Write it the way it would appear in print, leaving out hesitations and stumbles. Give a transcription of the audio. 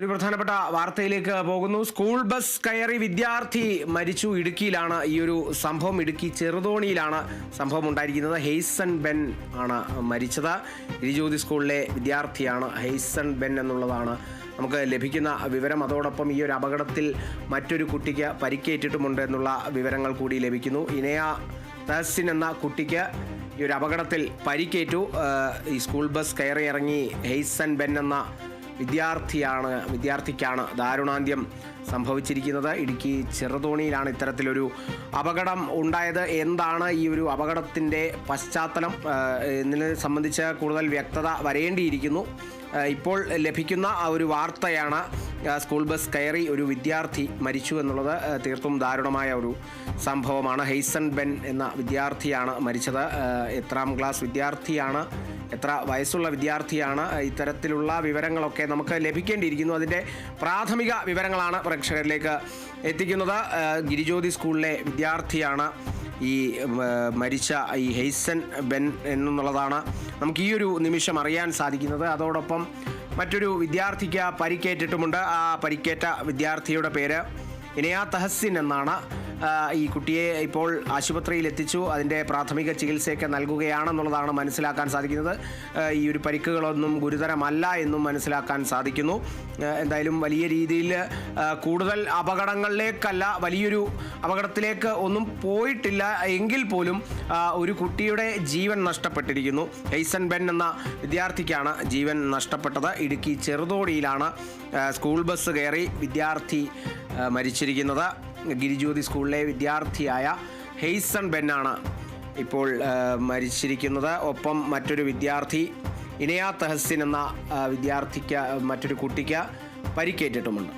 ഒരു പ്രധാനപ്പെട്ട വാർത്തയിലേക്ക് പോകുന്നു. സ്കൂൾ ബസ് കയറി വിദ്യാർത്ഥി മരിച്ചു. ഇടുക്കിയിലാണ് ഈ ഒരു സംഭവം. ഇടുക്കി ചെറുതോണിയിലാണ് സംഭവം ഉണ്ടായിരിക്കുന്നത്. ഹെയ്സൺ ബെൻ ആണ് മരിച്ചത്. ഗിരിജ്യോതി സ്കൂളിലെ വിദ്യാർത്ഥിയാണ് ഹെയ്സൺ ബെൻ എന്നുള്ളതാണ് നമുക്ക് ലഭിക്കുന്ന വിവരം. അതോടൊപ്പം ഈ ഒരു അപകടത്തിൽ മറ്റൊരു കുട്ടിക്ക് പരിക്കേറ്റിട്ടുമുണ്ട് എന്നുള്ള വിവരങ്ങൾ കൂടി ലഭിക്കുന്നു. ഇനയ തഹസിൻ എന്ന കുട്ടിക്ക് ഈ ഒരു പരിക്കേറ്റു. ഈ സ്കൂൾ ബസ് കയറി ഇറങ്ങി ഹെയ്സൺ ബെൻ എന്ന വിദ്യാർത്ഥിക്കാണ് ദാരുണാന്ത്യം സംഭവിച്ചിരിക്കുന്നത്. ഇടുക്കി ചെറുതോണിയിലാണ് ഇത്തരത്തിലൊരു അപകടം ഉണ്ടായത്. എന്താണ് ഈ ഒരു അപകടത്തിൻ്റെ പശ്ചാത്തലം എന്നതിനെ സംബന്ധിച്ച് കൂടുതൽ വ്യക്തത വരേണ്ടിയിരിക്കുന്നു. ഇപ്പോൾ ലഭിക്കുന്ന ഒരു വാർത്തയാണ് സ്കൂൾ ബസ് കയറി ഒരു വിദ്യാർത്ഥി മരിച്ചു എന്നുള്ളത്. തീർത്തും ദാരുണമായ ഒരു സംഭവമാണ്. ഹെയ്സൺ ബെൻ എന്ന വിദ്യാർത്ഥിയാണ് മരിച്ചത്. എത്രാം ക്ലാസ് വിദ്യാർത്ഥിയാണ്, എത്ര വയസ്സുള്ള വിദ്യാർത്ഥിയാണ്? ഇത്തരത്തിലുള്ള വിവരങ്ങളൊക്കെ നമുക്ക് ലഭിക്കേണ്ടിയിരിക്കുന്നു. അതിൻ്റെ പ്രാഥമിക വിവരങ്ങളാണ് പ്രേക്ഷകരിലേക്ക് എത്തിക്കുന്നത്. ഗിരിജ്യോതി സ്കൂളിലെ വിദ്യാർത്ഥിയാണ് ഈ മരിച്ച ഈ ഹെയ്സൺ ബെൻ എന്നുള്ളതാണ് നമുക്ക് ഈ ഒരു നിമിഷം അറിയാൻ സാധിക്കുന്നത്. അതോടൊപ്പം മറ്റൊരു വിദ്യാർത്ഥിക്ക് പരിക്കേറ്റിട്ടുമുണ്ട്. ആ പരിക്കേറ്റ വിദ്യാർത്ഥിയുടെ പേര് ഇനയ തഹസിൻ എന്നാണ്. ഈ കുട്ടിയെ ഇപ്പോൾ ആശുപത്രിയിൽ എത്തിച്ചു. അതിൻ്റെ പ്രാഥമിക ചികിത്സയൊക്കെ നൽകുകയാണെന്നുള്ളതാണ് മനസ്സിലാക്കാൻ സാധിക്കുന്നത്. ഈ ഒരു പരിക്കുകളൊന്നും ഗുരുതരമല്ല എന്നും മനസ്സിലാക്കാൻ സാധിക്കുന്നു. എന്തായാലും വലിയ രീതിയിൽ കൂടുതൽ അപകടങ്ങളിലേക്കല്ല, വലിയൊരു അപകടത്തിലേക്ക് ഒന്നും പോയിട്ടില്ല എങ്കിൽ പോലും ഒരു കുട്ടിയുടെ ജീവൻ നഷ്ടപ്പെട്ടിരിക്കുന്നു. ഹെയ്സൺ ബെൻ എന്ന വിദ്യാർത്ഥിക്കാണ് ജീവൻ നഷ്ടപ്പെട്ടത്. ഇടുക്കി ചെറുതോണിയിലാണ് സ്കൂൾ ബസ് കയറി വിദ്യാർത്ഥി മരിച്ചിരിക്കുന്നത്. ഗിരിജ്യോതി സ്കൂളിലെ വിദ്യാർത്ഥിയായ ഹെയ്സൺ ബെന്നാണ് ഇപ്പോൾ മരിച്ചിരിക്കുന്നത്. ഒപ്പം മറ്റൊരു വിദ്യാർത്ഥി ഇനയ തഹസിൻ എന്ന വിദ്യാർത്ഥിക്ക്, മറ്റൊരു കുട്ടിക്ക് പരിക്കേറ്റിട്ടുമുണ്ട്.